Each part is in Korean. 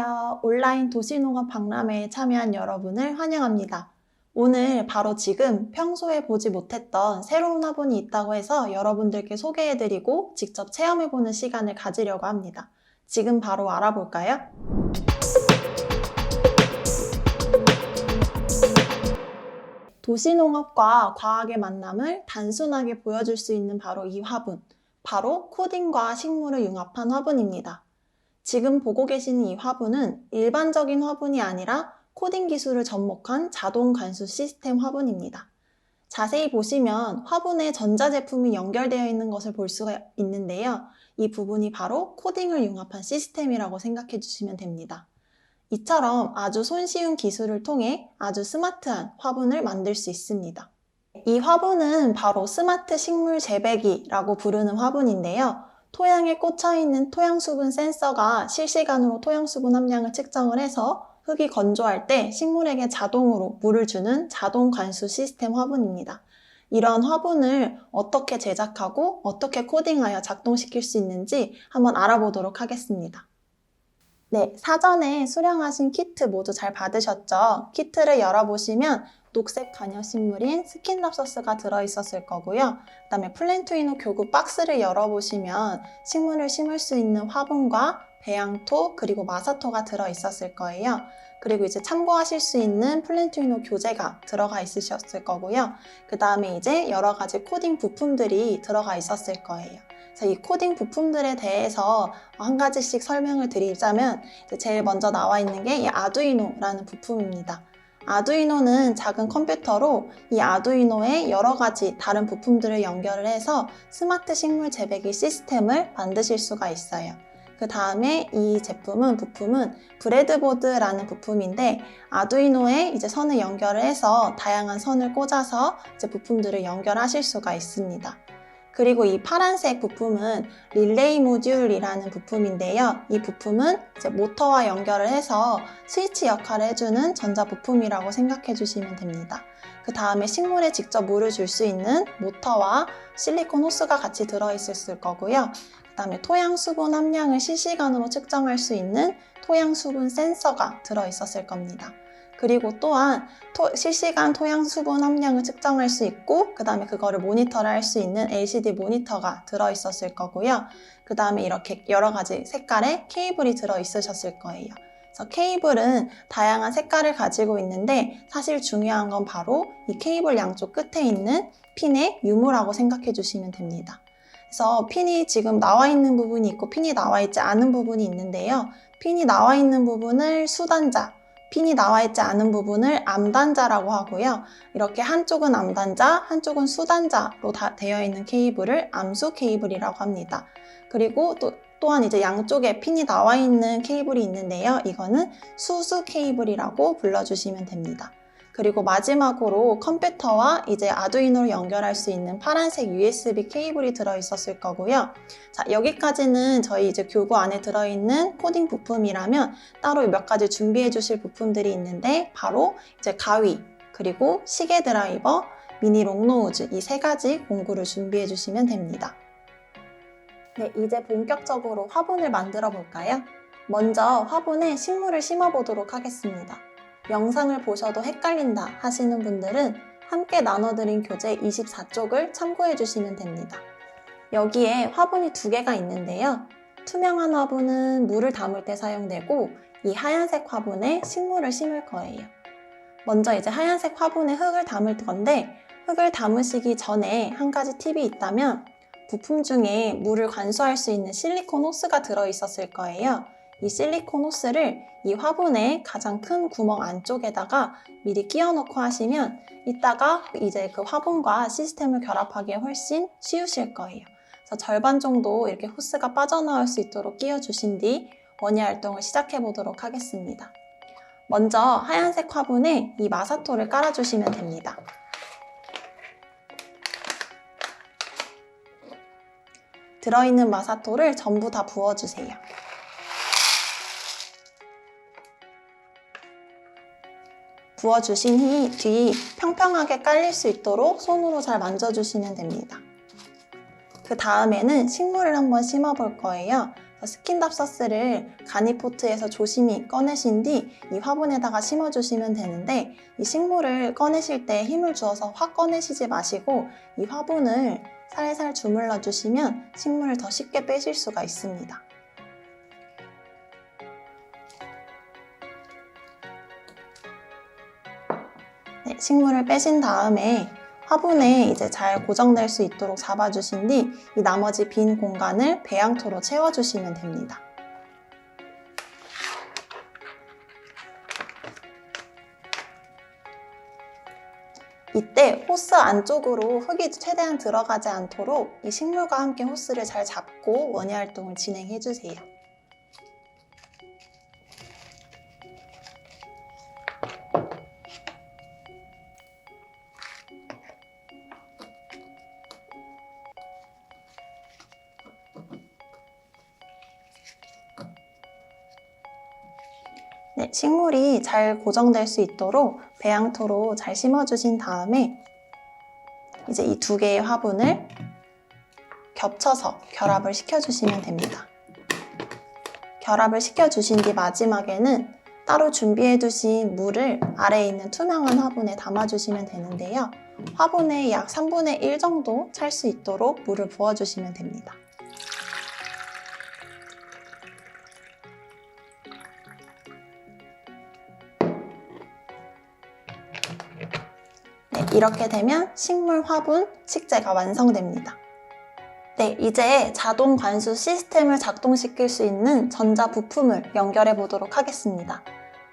안녕하세요. 온라인 도시농업 박람회에 참여한 여러분을 환영합니다. 오늘 바로 지금 평소에 보지 못했던 새로운 화분이 있다고 해서 여러분들께 소개해드리고 직접 체험해보는 시간을 가지려고 합니다. 지금 바로 알아볼까요? 도시농업과 과학의 만남을 단순하게 보여줄 수 있는 바로 이 화분. 바로 코딩과 식물을 융합한 화분입니다. 지금 보고 계시는 이 화분은 일반적인 화분이 아니라 코딩 기술을 접목한 자동 관수 시스템 화분입니다. 자세히 보시면 화분에 전자제품이 연결되어 있는 것을 볼 수가 있는데요. 이 부분이 바로 코딩을 융합한 시스템이라고 생각해 주시면 됩니다. 이처럼 아주 손쉬운 기술을 통해 아주 스마트한 화분을 만들 수 있습니다. 이 화분은 바로 스마트 식물 재배기라고 부르는 화분인데요. 토양에 꽂혀있는 토양수분 센서가 실시간으로 토양수분 함량을 측정을 해서 흙이 건조할 때 식물에게 자동으로 물을 주는 자동 관수 시스템 화분입니다. 이런 화분을 어떻게 제작하고 어떻게 코딩하여 작동시킬 수 있는지 한번 알아보도록 하겠습니다. 네, 사전에 수령하신 키트 모두 잘 받으셨죠? 키트를 열어보시면 녹색 관여식물인 스킨럽서스가 들어있었을 거고요. 그 다음에 플랜투이노 교구 박스를 열어보시면 식물을 심을 수 있는 화분과 배양토 그리고 마사토가 들어있었을 거예요. 그리고 이제 참고하실 수 있는 플랜투이노 교재가 들어가 있으셨을 거고요. 그 다음에 이제 여러 가지 코딩 부품들이 들어가 있었을 거예요. 그래서 이 코딩 부품들에 대해서 한 가지씩 설명을 드리자면 제일 먼저 나와 있는 게 이 아두이노라는 부품입니다. 아두이노는 작은 컴퓨터로 이 아두이노에 여러 가지 다른 부품들을 연결을 해서 스마트 식물 재배기 시스템을 만드실 수가 있어요. 그 다음에 이 부품은 브레드보드라는 부품인데 아두이노에 이제 선을 연결을 해서 다양한 선을 꽂아서 이제 부품들을 연결하실 수가 있습니다. 그리고 이 파란색 부품은 릴레이 모듈이라는 부품인데요. 이 부품은 이제 모터와 연결을 해서 스위치 역할을 해주는 전자부품이라고 생각해 주시면 됩니다. 그 다음에 식물에 직접 물을 줄 수 있는 모터와 실리콘 호스가 같이 들어있을 거고요. 그 다음에 토양 수분 함량을 실시간으로 측정할 수 있는 토양 수분 센서가 들어있었을 겁니다. 그리고 또한 실시간 토양 수분 함량을 측정할 수 있고 그 다음에 그거를 모니터를 할 수 있는 LCD 모니터가 들어있었을 거고요. 그 다음에 이렇게 여러 가지 색깔의 케이블이 들어있으셨을 거예요. 그래서 케이블은 다양한 색깔을 가지고 있는데 사실 중요한 건 바로 이 케이블 양쪽 끝에 있는 핀의 유무라고 생각해 주시면 됩니다. 그래서 핀이 지금 나와 있는 부분이 있고 핀이 나와 있지 않은 부분이 있는데요. 핀이 나와 있는 부분을 수단자, 핀이 나와 있지 않은 부분을 암단자라고 하고요. 이렇게 한쪽은 암단자, 한쪽은 수단자로 다 되어 있는 케이블을 암수 케이블이라고 합니다. 그리고 또한 이제 양쪽에 핀이 나와 있는 케이블이 있는데요. 이거는 수수 케이블이라고 불러주시면 됩니다. 그리고 마지막으로 컴퓨터와 이제 아두이노를 연결할 수 있는 파란색 USB 케이블이 들어있었을 거고요. 자, 여기까지는 저희 이제 교구 안에 들어있는 코딩 부품이라면 따로 몇 가지 준비해 주실 부품들이 있는데 바로 이제 가위, 그리고 시계 드라이버, 미니 롱노우즈 이 세 가지 공구를 준비해 주시면 됩니다. 네, 이제 본격적으로 화분을 만들어 볼까요? 먼저 화분에 식물을 심어 보도록 하겠습니다. 영상을 보셔도 헷갈린다 하시는 분들은 함께 나눠드린 교재 24쪽을 참고해 주시면 됩니다. 여기에 화분이 두 개가 있는데요. 투명한 화분은 물을 담을 때 사용되고 이 하얀색 화분에 식물을 심을 거예요. 먼저 이제 하얀색 화분에 흙을 담을 건데 흙을 담으시기 전에 한 가지 팁이 있다면 부품 중에 물을 관수할 수 있는 실리콘 호스가 들어있었을 거예요. 이 실리콘 호스를 이 화분의 가장 큰 구멍 안쪽에다가 미리 끼워 놓고 하시면 이따가 이제 그 화분과 시스템을 결합하기에 훨씬 쉬우실 거예요. 그래서 절반 정도 이렇게 호스가 빠져나올 수 있도록 끼워 주신 뒤 원예 활동을 시작해 보도록 하겠습니다. 먼저 하얀색 화분에 이 마사토를 깔아 주시면 됩니다. 들어있는 마사토를 전부 다 부어주세요. 부어주신 뒤 평평하게 깔릴 수 있도록 손으로 잘 만져주시면 됩니다. 그 다음에는 식물을 한번 심어 볼 거예요. 스킨답서스를 가니포트에서 조심히 꺼내신 뒤 이 화분에다가 심어주시면 되는데, 이 식물을 꺼내실 때 힘을 주어서 확 꺼내시지 마시고 이 화분을 살살 주물러 주시면 식물을 더 쉽게 빼실 수가 있습니다. 네, 식물을 빼신 다음에 화분에 이제 잘 고정될 수 있도록 잡아주신 뒤 이 나머지 빈 공간을 배양토로 채워주시면 됩니다. 이때 호스 안쪽으로 흙이 최대한 들어가지 않도록 이 식물과 함께 호스를 잘 잡고 원예 활동을 진행해 주세요. 네, 식물이 잘 고정될 수 있도록 배양토로 잘 심어주신 다음에 이제 이 두 개의 화분을 겹쳐서 결합을 시켜주시면 됩니다. 결합을 시켜주신 뒤 마지막에는 따로 준비해두신 물을 아래에 있는 투명한 화분에 담아주시면 되는데요. 화분에 약 3분의 1 정도 찰 수 있도록 물을 부어주시면 됩니다. 네, 이렇게 되면 식물 화분 식재가 완성됩니다. 네, 이제 자동 관수 시스템을 작동시킬 수 있는 전자 부품을 연결해 보도록 하겠습니다.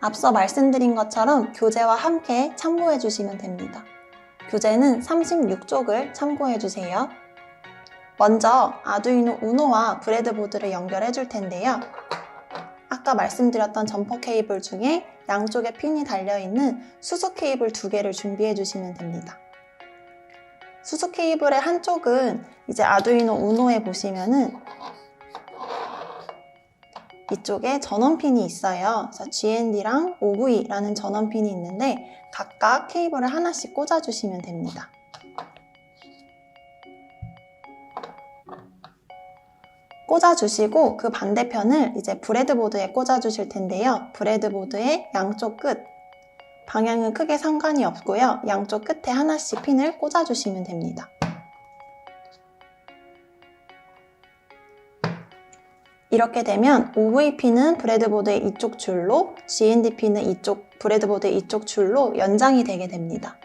앞서 말씀드린 것처럼 교재와 함께 참고해 주시면 됩니다. 교재는 36쪽을 참고해 주세요. 먼저 아두이노 우노와 브레드보드를 연결해 줄 텐데요. 아까 말씀드렸던 점퍼 케이블 중에 양쪽에 핀이 달려있는 수소 케이블 2개를 준비해 주시면 됩니다. 수소 케이블의 한쪽은 이제 아두이노 우노에 보시면은 이쪽에 전원핀이 있어요. 그래서 GND랑 OV라는 전원핀이 있는데 각각 케이블을 하나씩 꽂아주시면 됩니다. 꽂아주시고 그 반대편을 이제 브레드보드에 꽂아주실 텐데요. 브레드보드의 양쪽 끝, 방향은 크게 상관이 없고요. 양쪽 끝에 하나씩 핀을 꽂아주시면 됩니다. 이렇게 되면 OV핀은 브레드보드의 이쪽 줄로, GND핀은 브레드보드의 이쪽 줄로 연장이 되게 됩니다.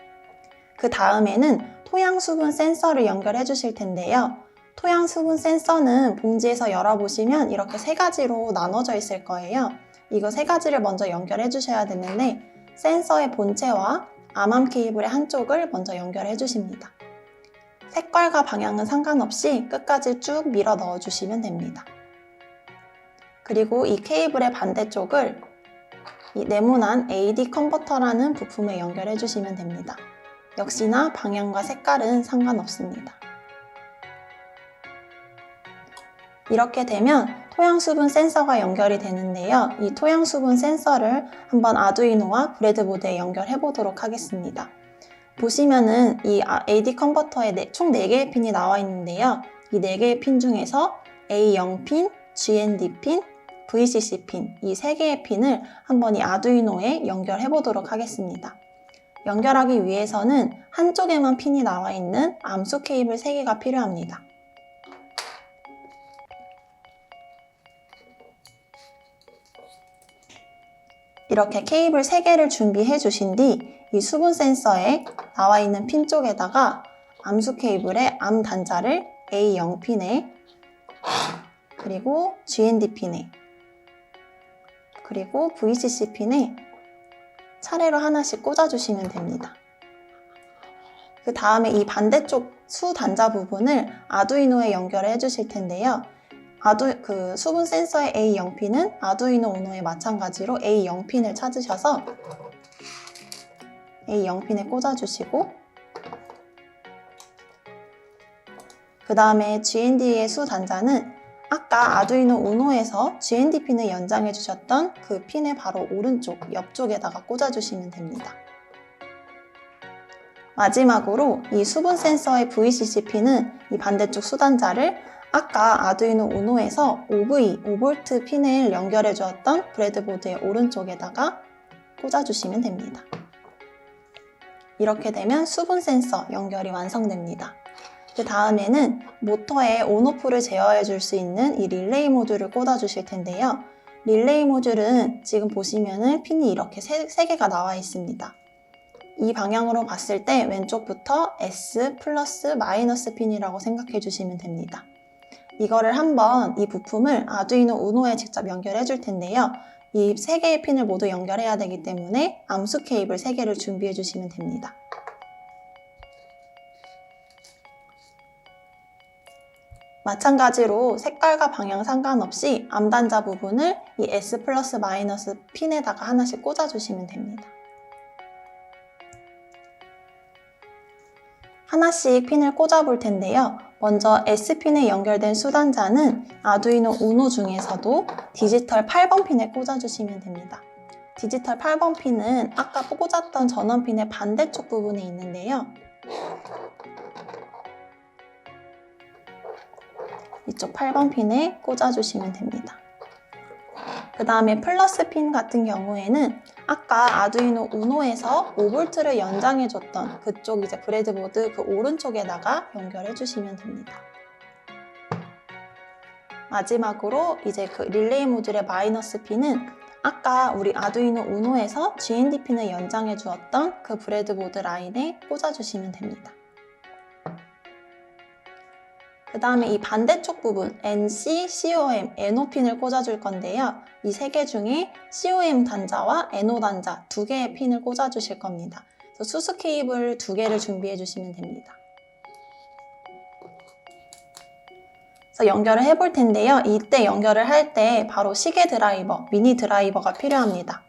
그 다음에는 토양 수분 센서를 연결해 주실 텐데요. 토양 수분 센서는 봉지에서 열어보시면 이렇게 3가지로 나눠져 있을 거예요. 이거 3가지를 먼저 연결해 주셔야 되는데 센서의 본체와 암암 케이블의 한쪽을 먼저 연결해 주십니다. 색깔과 방향은 상관없이 끝까지 쭉 밀어 넣어 주시면 됩니다. 그리고 이 케이블의 반대쪽을 이 네모난 AD 컨버터라는 부품에 연결해 주시면 됩니다. 역시나 방향과 색깔은 상관없습니다. 이렇게 되면 토양 수분 센서가 연결이 되는데요. 이 토양 수분 센서를 한번 아두이노와 브레드보드에 연결해 보도록 하겠습니다. 보시면은 이 AD 컨버터에 총 4개의 핀이 나와 있는데요. 이 4개의 핀 중에서 A0핀, GND핀, VCC핀 이 3개의 핀을 한번 이 아두이노에 연결해 보도록 하겠습니다. 연결하기 위해서는 한쪽에만 핀이 나와 있는 암수 케이블 3개가 필요합니다. 이렇게 케이블 3개를 준비해 주신 뒤 이 수분 센서에 나와 있는 핀 쪽에다가 암수 케이블의 암 단자를 A0핀에 그리고 GND핀에 그리고 VCC핀에 차례로 하나씩 꽂아주시면 됩니다. 그 다음에 이 반대쪽 수 단자 부분을 아두이노에 연결해 주실 텐데요. 수분 센서의 A0핀은 아두이노 우노에 마찬가지로 A0핀을 찾으셔서 A0핀에 꽂아주시고 그 다음에 GND의 수 단자는 아까 아두이노 우노에서 GND핀을 연장해 주셨던 그 핀의 바로 오른쪽 옆쪽에다가 꽂아주시면 됩니다. 마지막으로 이 수분 센서의 VCC핀은 이 반대쪽 수단자를 아까 아두이노 우노에서 OV, 5V 핀을 연결해 주었던 브레드보드의 오른쪽에다가 꽂아주시면 됩니다. 이렇게 되면 수분 센서 연결이 완성됩니다. 그 다음에는 모터의 온오프를 제어해 줄 수 있는 이 릴레이 모듈을 꽂아 주실 텐데요. 릴레이 모듈은 지금 보시면은 핀이 이렇게 3개가 나와 있습니다. 이 방향으로 봤을 때 왼쪽부터 S 플러스 마이너스 핀이라고 생각해 주시면 됩니다. 이거를 한번 이 부품을 아두이노 우노에 직접 연결해 줄 텐데요. 이 3개의 핀을 모두 연결해야 되기 때문에 암수 케이블 3개를 준비해 주시면 됩니다. 마찬가지로 색깔과 방향 상관없이 암단자 부분을 이 S 플러스 마이너스 핀에다가 하나씩 꽂아주시면 됩니다. 하나씩 핀을 꽂아볼 텐데요. 먼저 S핀에 연결된 수단자는 아두이노 우노 중에서도 디지털 8번 핀에 꽂아주시면 됩니다. 디지털 8번 핀은 아까 꽂았던 전원핀의 반대쪽 부분에 있는데요. 이쪽 8번 핀에 꽂아주시면 됩니다. 그 다음에 플러스 핀 같은 경우에는 아까 아두이노 우노에서 5V를 연장해줬던 그쪽 이제 브레드보드 그 오른쪽에다가 연결해 주시면 됩니다. 마지막으로 이제 그 릴레이 모듈의 마이너스 핀은 아까 우리 아두이노 우노에서 GND 핀을 연장해 주었던 그 브레드보드 라인에 꽂아주시면 됩니다. 그 다음에 이 반대쪽 부분 NC, COM, NO 핀을 꽂아줄 건데요. 이 3개 중에 COM 단자와 NO 단자 2개의 핀을 꽂아주실 겁니다. 그래서 수수 케이블 2개를 준비해 주시면 됩니다. 그래서 연결을 해볼 텐데요. 이때 연결을 할 때 바로 시계 드라이버, 미니 드라이버가 필요합니다.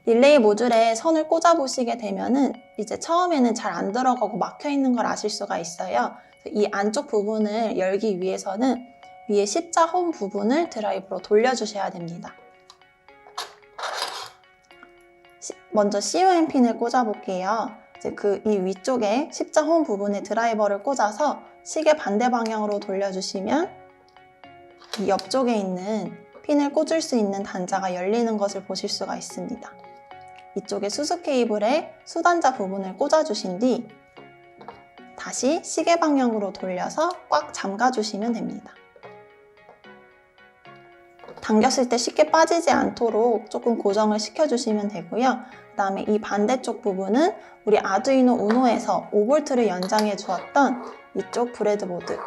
릴레이 모듈에 선을 꽂아 보시게 되면은 이제 처음에는 잘 안 들어가고 막혀 있는 걸 아실 수가 있어요. 이 안쪽 부분을 열기 위해서는 위에 십자 홈 부분을 드라이버로 돌려주셔야 됩니다. 먼저 COM 핀을 꽂아 볼게요. 이제 이 위쪽에 십자 홈 부분에 드라이버를 꽂아서 시계 반대 방향으로 돌려주시면 이 옆쪽에 있는 핀을 꽂을 수 있는 단자가 열리는 것을 보실 수가 있습니다. 이쪽에 수수 케이블에 수단자 부분을 꽂아주신 뒤 다시 시계 방향으로 돌려서 꽉 잠가주시면 됩니다. 당겼을 때 쉽게 빠지지 않도록 조금 고정을 시켜주시면 되고요. 그 다음에 이 반대쪽 부분은 우리 아두이노 우노에서 5V를 연장해 주었던 이쪽 브레드보드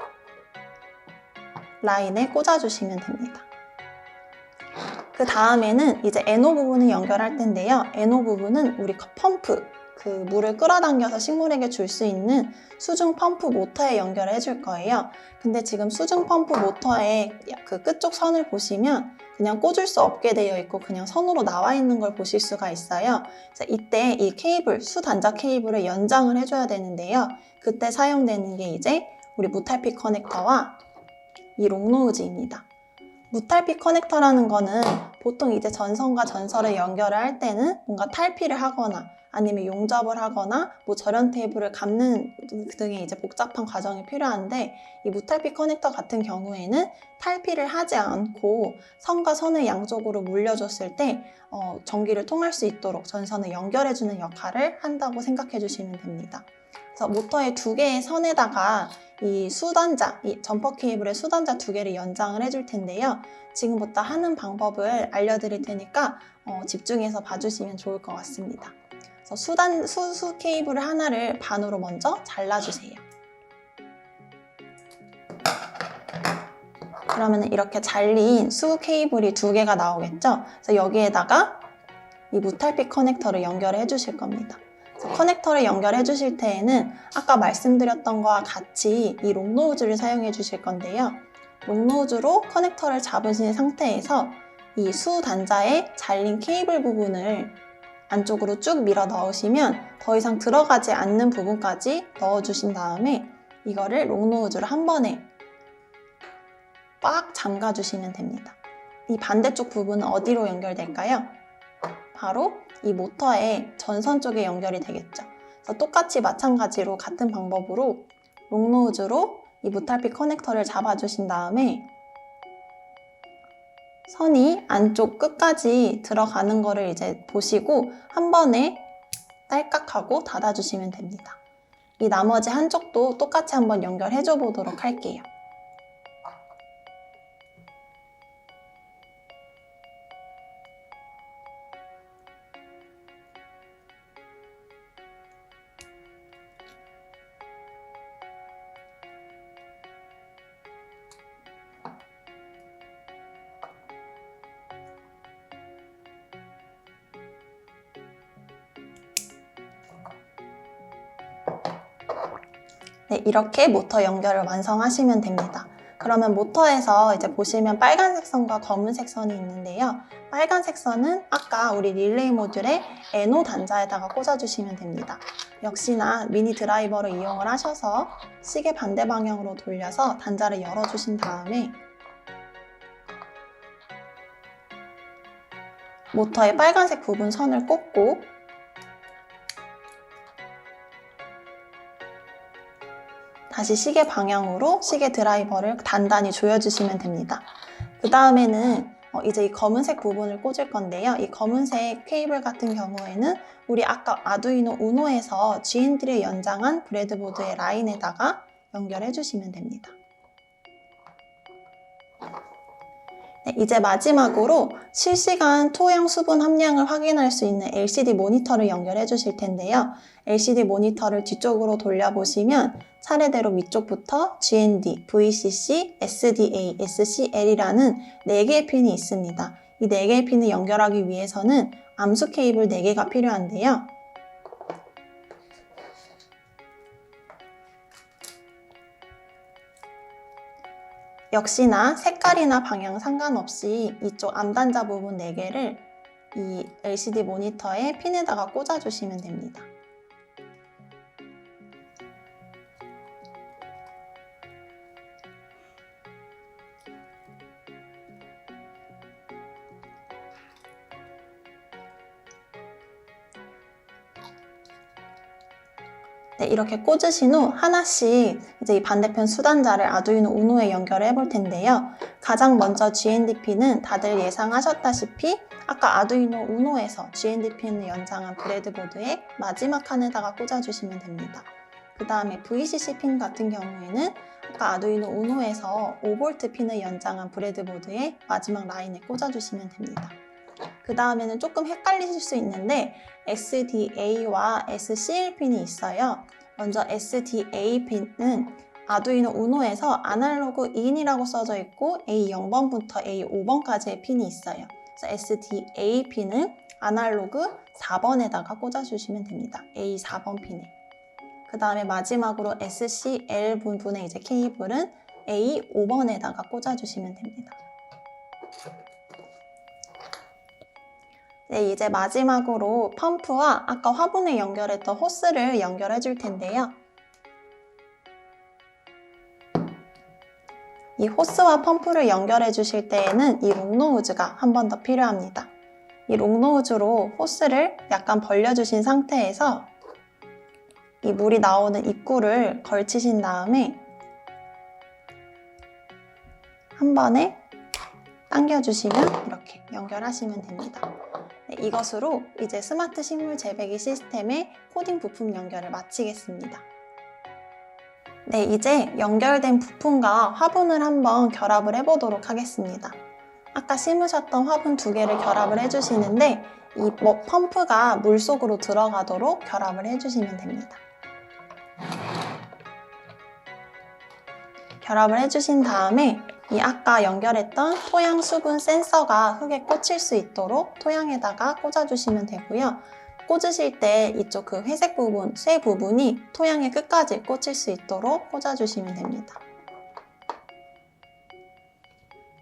라인에 꽂아주시면 됩니다. 그 다음에는 이제 NO 부분을 연결할 텐데요. NO 부분은 우리 펌프, 그 물을 끌어당겨서 식물에게 줄 수 있는 수중 펌프 모터에 연결을 해줄 거예요. 근데 지금 수중 펌프 모터의 그 끝쪽 선을 보시면 그냥 꽂을 수 없게 되어 있고 그냥 선으로 나와 있는 걸 보실 수가 있어요. 이때 이 케이블, 수단자 케이블을 연장을 해줘야 되는데요. 그때 사용되는 게 이제 우리 무탈피 커넥터와 이 롱노우즈입니다. 무탈피 커넥터라는 거는 보통 이제 전선과 전선을 연결을 할 때는 뭔가 탈피를 하거나 아니면 용접을 하거나 뭐 절연 테이프를 감는 등의 이제 복잡한 과정이 필요한데 이 무탈피 커넥터 같은 경우에는 탈피를 하지 않고 선과 선을 양쪽으로 물려줬을 때 전기를 통할 수 있도록 전선을 연결해주는 역할을 한다고 생각해 주시면 됩니다. 그래서 모터의 2개의 선에다가 이 수단자, 이 점퍼 케이블의 수단자 2개를 연장을 해줄 텐데요. 지금부터 하는 방법을 알려드릴 테니까 집중해서 봐주시면 좋을 것 같습니다. 그래서 수수 케이블 하나를 반으로 먼저 잘라주세요. 그러면 이렇게 잘린 수 케이블이 2개가 나오겠죠? 그래서 여기에다가 이 무탈피 커넥터를 연결을 해주실 겁니다. 커넥터를 연결해 주실 때에는 아까 말씀드렸던 거와 같이 이 롱노우즈를 사용해 주실 건데요. 롱노우즈로 커넥터를 잡으신 상태에서 이 수 단자에 잘린 케이블 부분을 안쪽으로 쭉 밀어 넣으시면 더 이상 들어가지 않는 부분까지 넣어주신 다음에 이거를 롱노우즈로 한 번에 꽉 잠가주시면 됩니다. 이 반대쪽 부분은 어디로 연결될까요? 바로 이 모터의 전선 쪽에 연결이 되겠죠. 그래서 똑같이 마찬가지로 같은 방법으로 롱노우즈로 이 무탈빛 커넥터를 잡아주신 다음에 선이 안쪽 끝까지 들어가는 거를 이제 보시고 한 번에 딸깍하고 닫아주시면 됩니다. 이 나머지 한쪽도 똑같이 한번 연결해줘 보도록 할게요. 네, 이렇게 모터 연결을 완성하시면 됩니다. 그러면 모터에서 이제 보시면 빨간색 선과 검은색 선이 있는데요. 빨간색 선은 아까 우리 릴레이 모듈의 NO 단자에다가 꽂아주시면 됩니다. 역시나 미니 드라이버를 이용을 하셔서 시계 반대 방향으로 돌려서 단자를 열어주신 다음에 모터의 빨간색 부분 선을 꽂고 다시 시계 방향으로 시계 드라이버를 단단히 조여주시면 됩니다. 그 다음에는 이제 이 검은색 부분을 꽂을 건데요. 이 검은색 케이블 같은 경우에는 우리 아까 아두이노 우노에서 GND를 연장한 브레드보드의 라인에다가 연결해 주시면 됩니다. 네, 이제 마지막으로 실시간 토양 수분 함량을 확인할 수 있는 LCD 모니터를 연결해 주실 텐데요. LCD 모니터를 뒤쪽으로 돌려보시면 차례대로 위쪽부터 GND, VCC, SDA, SCL이라는 4개의 핀이 있습니다. 이 4개의 핀을 연결하기 위해서는 암수 케이블 4개가 필요한데요. 역시나 색깔이나 방향 상관없이 이쪽 암단자 부분 4개를 이 LCD 모니터의 핀에다가 꽂아주시면 됩니다. 네, 이렇게 꽂으신 후 하나씩 이제 이 반대편 수단자를 아두이노 우노에 연결을 해볼 텐데요. 가장 먼저 GND 핀은 다들 예상하셨다시피 아까 아두이노 우노에서 GND 핀을 연장한 브레드보드의 마지막 칸에다가 꽂아주시면 됩니다. 그 다음에 VCC 핀 같은 경우에는 아까 아두이노 우노에서 5V 핀을 연장한 브레드보드의 마지막 라인에 꽂아주시면 됩니다. 그 다음에는 조금 헷갈리실 수 있는데 SDA와 SCL 핀이 있어요. 먼저 SDA 핀은 아두이노 우노에서 아날로그 인이라고 써져 있고 A0번부터 A5번까지의 핀이 있어요. 그래서 SDA 핀은 아날로그 4번에다가 꽂아주시면 됩니다. A4번 핀에. 그 다음에 마지막으로 SCL 부분의 이제 케이블은 A5번에다가 꽂아주시면 됩니다. 네, 이제 마지막으로 펌프와 아까 화분에 연결했던 호스를 연결해 줄 텐데요. 이 호스와 펌프를 연결해 주실 때에는 이 롱노우즈가 한 번 더 필요합니다. 이 롱노우즈로 호스를 약간 벌려주신 상태에서 이 물이 나오는 입구를 걸치신 다음에 한 번에 당겨주시면 이렇게 연결하시면 됩니다. 네, 이것으로 이제 스마트 식물 재배기 시스템의 코딩 부품 연결을 마치겠습니다. 네, 이제 연결된 부품과 화분을 한번 결합을 해보도록 하겠습니다. 아까 심으셨던 화분 2개를 결합을 해주시는데 이 펌프가 물속으로 들어가도록 결합을 해주시면 됩니다. 결합을 해주신 다음에 이 아까 연결했던 토양 수분 센서가 흙에 꽂힐 수 있도록 토양에다가 꽂아주시면 되고요. 꽂으실 때 이쪽 그 회색 부분, 쇠 부분이 토양의 끝까지 꽂힐 수 있도록 꽂아주시면 됩니다.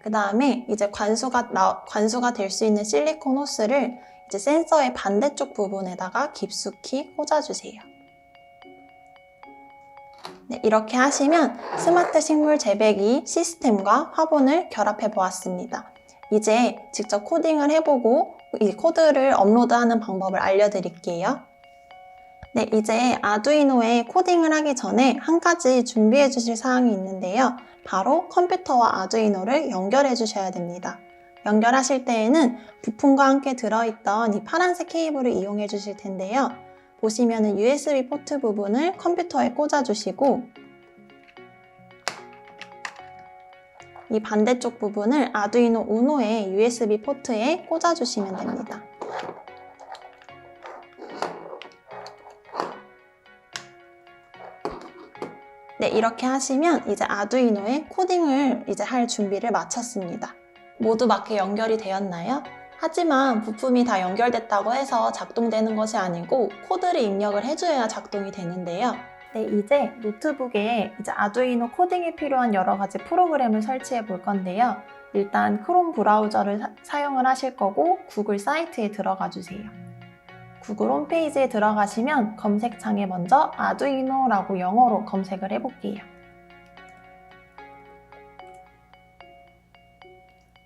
그 다음에 이제 관수가 될 수 있는 실리콘 호스를 이제 센서의 반대쪽 부분에다가 깊숙이 꽂아주세요. 네, 이렇게 하시면 스마트 식물 재배기 시스템과 화분을 결합해 보았습니다. 이제 직접 코딩을 해보고 이 코드를 업로드하는 방법을 알려드릴게요. 네, 이제 아두이노에 코딩을 하기 전에 한 가지 준비해 주실 사항이 있는데요. 바로 컴퓨터와 아두이노를 연결해 주셔야 됩니다. 연결하실 때에는 부품과 함께 들어있던 이 파란색 케이블을 이용해 주실 텐데요. 보시면은 USB 포트 부분을 컴퓨터에 꽂아 주시고 이 반대쪽 부분을 아두이노 우노의 USB 포트에 꽂아 주시면 됩니다. 네, 이렇게 하시면 이제 아두이노에 코딩을 이제 할 준비를 마쳤습니다. 모두 맞게 연결이 되었나요? 하지만 부품이 다 연결됐다고 해서 작동되는 것이 아니고 코드를 입력을 해줘야 작동이 되는데요. 네, 이제 노트북에 이제 아두이노 코딩에 필요한 여러 가지 프로그램을 설치해 볼 건데요. 일단 크롬 브라우저를 사용을 하실 거고 구글 사이트에 들어가 주세요. 구글 홈페이지에 들어가시면 검색창에 먼저 아두이노라고 영어로 검색을 해볼게요.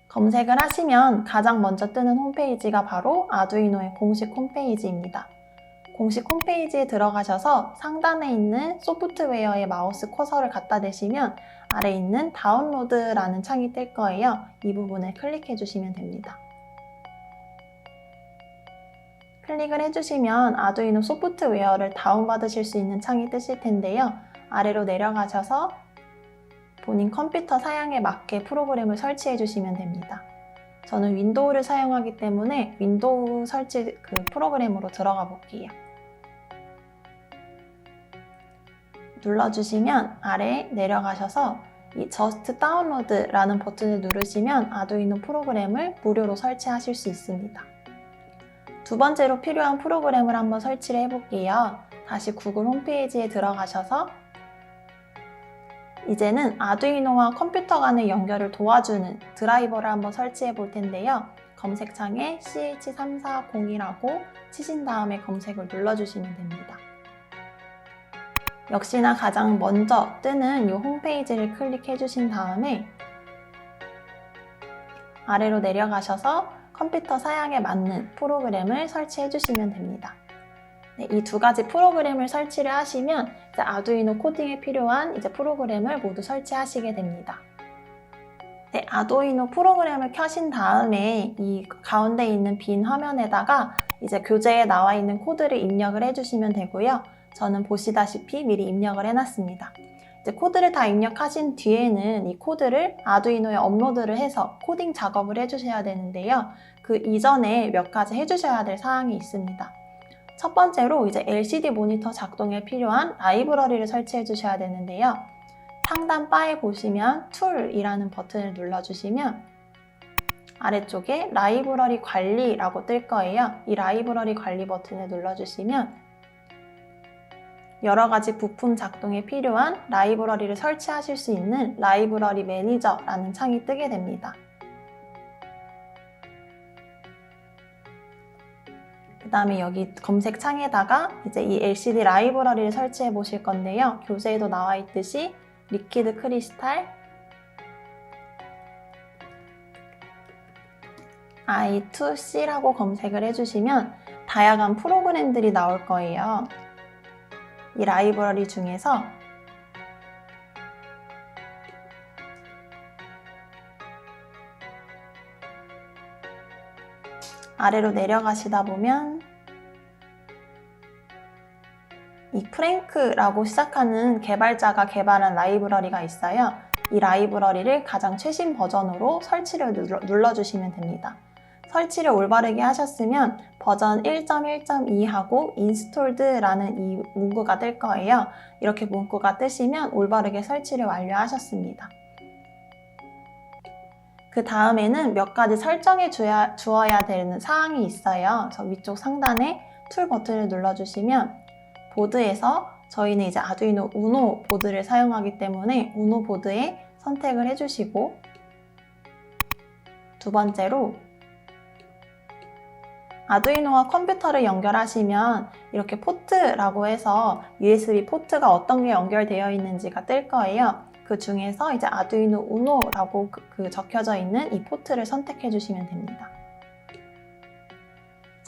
검색을 하시면 가장 먼저 뜨는 홈페이지가 바로 아두이노의 공식 홈페이지입니다. 공식 홈페이지에 들어가셔서 상단에 있는 소프트웨어의 마우스 커서를 갖다 대시면 아래에 있는 다운로드라는 창이 뜰 거예요. 이 부분을 클릭해 주시면 됩니다. 클릭을 해주시면 아두이노 소프트웨어를 다운받으실 수 있는 창이 뜨실 텐데요. 아래로 내려가셔서 본인 컴퓨터 사양에 맞게 프로그램을 설치해 주시면 됩니다. 저는 윈도우를 사용하기 때문에 윈도우 설치 프로그램으로 들어가 볼게요. 눌러주시면 아래에 내려가셔서 이 Just Download라는 버튼을 누르시면 아두이노 프로그램을 무료로 설치하실 수 있습니다. 두 번째로 필요한 프로그램을 한번 설치를 해볼게요. 다시 구글 홈페이지에 들어가셔서 이제는 아두이노와 컴퓨터 간의 연결을 도와주는 드라이버를 한번 설치해 볼 텐데요. 검색창에 CH340이라고 치신 다음에 검색을 눌러주시면 됩니다. 역시나 가장 먼저 뜨는 이 홈페이지를 클릭해 주신 다음에 아래로 내려가셔서 컴퓨터 사양에 맞는 프로그램을 설치해 주시면 됩니다. 네, 이 두 가지 프로그램을 설치를 하시면 이제 아두이노 코딩에 필요한 이제 프로그램을 모두 설치하시게 됩니다. 네, 아두이노 프로그램을 켜신 다음에 이 가운데 있는 빈 화면에다가 이제 교재에 나와 있는 코드를 입력을 해주시면 되고요. 저는 보시다시피 미리 입력을 해놨습니다. 이제 코드를 다 입력하신 뒤에는 이 코드를 아두이노에 업로드를 해서 코딩 작업을 해주셔야 되는데요. 그 이전에 몇 가지 해주셔야 될 사항이 있습니다. 첫 번째로 이제 LCD 모니터 작동에 필요한 라이브러리를 설치해 주셔야 되는데요. 상단 바에 보시면 툴이라는 버튼을 눌러주시면 아래쪽에 라이브러리 관리라고 뜰 거예요. 이 라이브러리 관리 버튼을 눌러주시면 여러 가지 부품 작동에 필요한 라이브러리를 설치하실 수 있는 라이브러리 매니저라는 창이 뜨게 됩니다. 그 다음에 여기 검색창에다가 이제 이 LCD 라이브러리를 설치해 보실 건데요. 교재에도 나와 있듯이 리퀴드 크리스탈, I2C라고 검색을 해주시면 다양한 프로그램들이 나올 거예요. 이 라이브러리 중에서 아래로 내려가시다 보면 이 프랭크라고 시작하는 개발자가 개발한 라이브러리가 있어요. 이 라이브러리를 가장 최신 버전으로 설치를 눌러주시면 됩니다. 설치를 올바르게 하셨으면 버전 1.1.2하고 인스톨드라는 이 문구가 뜰 거예요. 이렇게 문구가 뜨시면 올바르게 설치를 완료하셨습니다. 그 다음에는 몇 가지 설정해 주어야 되는 사항이 있어요. 그래서 위쪽 상단에 툴 버튼을 눌러주시면 보드에서 저희는 이제 아두이노 우노 보드를 사용하기 때문에 우노 보드에 선택을 해주시고 두 번째로 아두이노와 컴퓨터를 연결하시면 이렇게 포트라고 해서 USB 포트가 어떤 게 연결되어 있는지가 뜰 거예요. 그 중에서 이제 아두이노 우노라고 적혀져 있는 이 포트를 선택해 주시면 됩니다.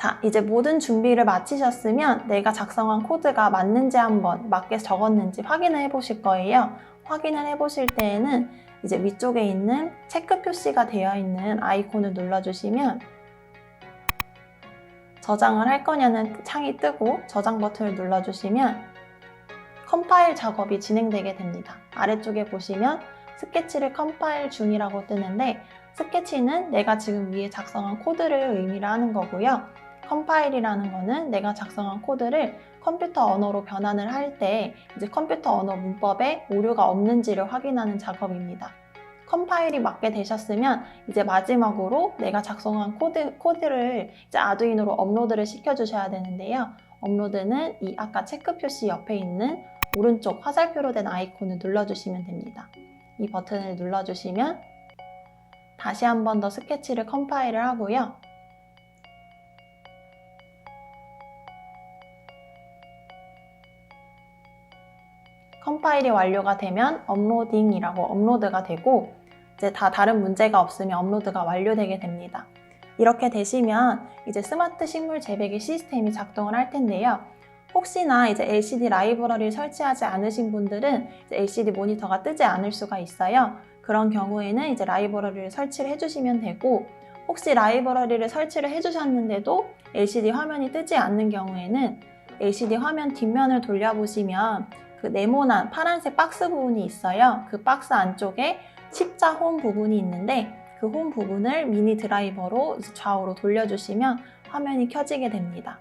자, 이제 모든 준비를 마치셨으면 내가 작성한 코드가 맞는지 한번 맞게 적었는지 확인을 해 보실 거예요. 확인을 해 보실 때에는 이제 위쪽에 있는 체크 표시가 되어 있는 아이콘을 눌러주시면 저장을 할 거냐는 창이 뜨고 저장 버튼을 눌러주시면 컴파일 작업이 진행되게 됩니다. 아래쪽에 보시면 스케치를 컴파일 중이라고 뜨는데 스케치는 내가 지금 위에 작성한 코드를 의미를 하는 거고요. 컴파일이라는 거는 내가 작성한 코드를 컴퓨터 언어로 변환을 할 때 이제 컴퓨터 언어 문법에 오류가 없는지를 확인하는 작업입니다. 컴파일이 맞게 되셨으면 이제 마지막으로 내가 작성한 코드를 이제 아두이노로 업로드를 시켜주셔야 되는데요. 업로드는 이 아까 체크 표시 옆에 있는 오른쪽 화살표로 된 아이콘을 눌러주시면 됩니다. 이 버튼을 눌러주시면 다시 한 번 더 스케치를 컴파일을 하고요. 컴파일이 완료가 되면 업로딩이라고 업로드가 되고 이제 다 다른 문제가 없으면 업로드가 완료되게 됩니다. 이렇게 되시면 이제 스마트 식물 재배기 시스템이 작동을 할 텐데요. 혹시나 이제 LCD 라이브러리를 설치하지 않으신 분들은 이제 LCD 모니터가 뜨지 않을 수가 있어요. 그런 경우에는 이제 라이브러리를 설치를 해주시면 되고 혹시 라이브러리를 설치를 해주셨는데도 LCD 화면이 뜨지 않는 경우에는 LCD 화면 뒷면을 돌려보시면 그 네모난 파란색 박스 부분이 있어요. 그 박스 안쪽에 십자 홈 부분이 있는데 그 홈 부분을 미니 드라이버로 좌우로 돌려주시면 화면이 켜지게 됩니다.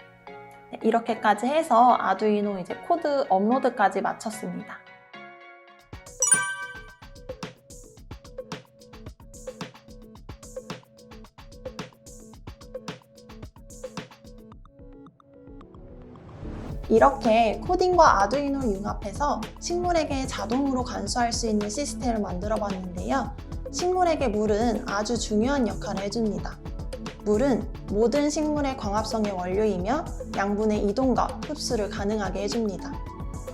네, 이렇게까지 해서 아두이노 이제 코드 업로드까지 마쳤습니다. 이렇게 코딩과 아두이노를 융합해서 식물에게 자동으로 관수할 수 있는 시스템을 만들어 봤는데요. 식물에게 물은 아주 중요한 역할을 해줍니다. 물은 모든 식물의 광합성의 원료이며 양분의 이동과 흡수를 가능하게 해줍니다.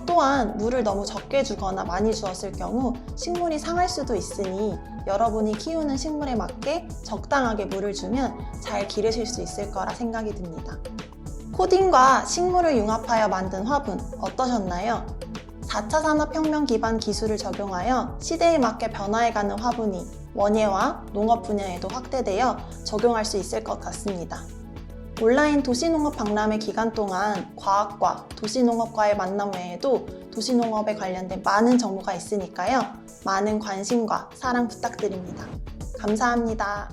또한 물을 너무 적게 주거나 많이 주었을 경우 식물이 상할 수도 있으니 여러분이 키우는 식물에 맞게 적당하게 물을 주면 잘 기르실 수 있을 거라 생각이 듭니다. 코딩과 식물을 융합하여 만든 화분 어떠셨나요? 4차 산업혁명 기반 기술을 적용하여 시대에 맞게 변화해가는 화분이 원예와 농업 분야에도 확대되어 적용할 수 있을 것 같습니다. 온라인 도시농업 박람회 기간 동안 과학과 도시농업과의 만남 외에도 도시농업에 관련된 많은 정보가 있으니까요. 많은 관심과 사랑 부탁드립니다. 감사합니다.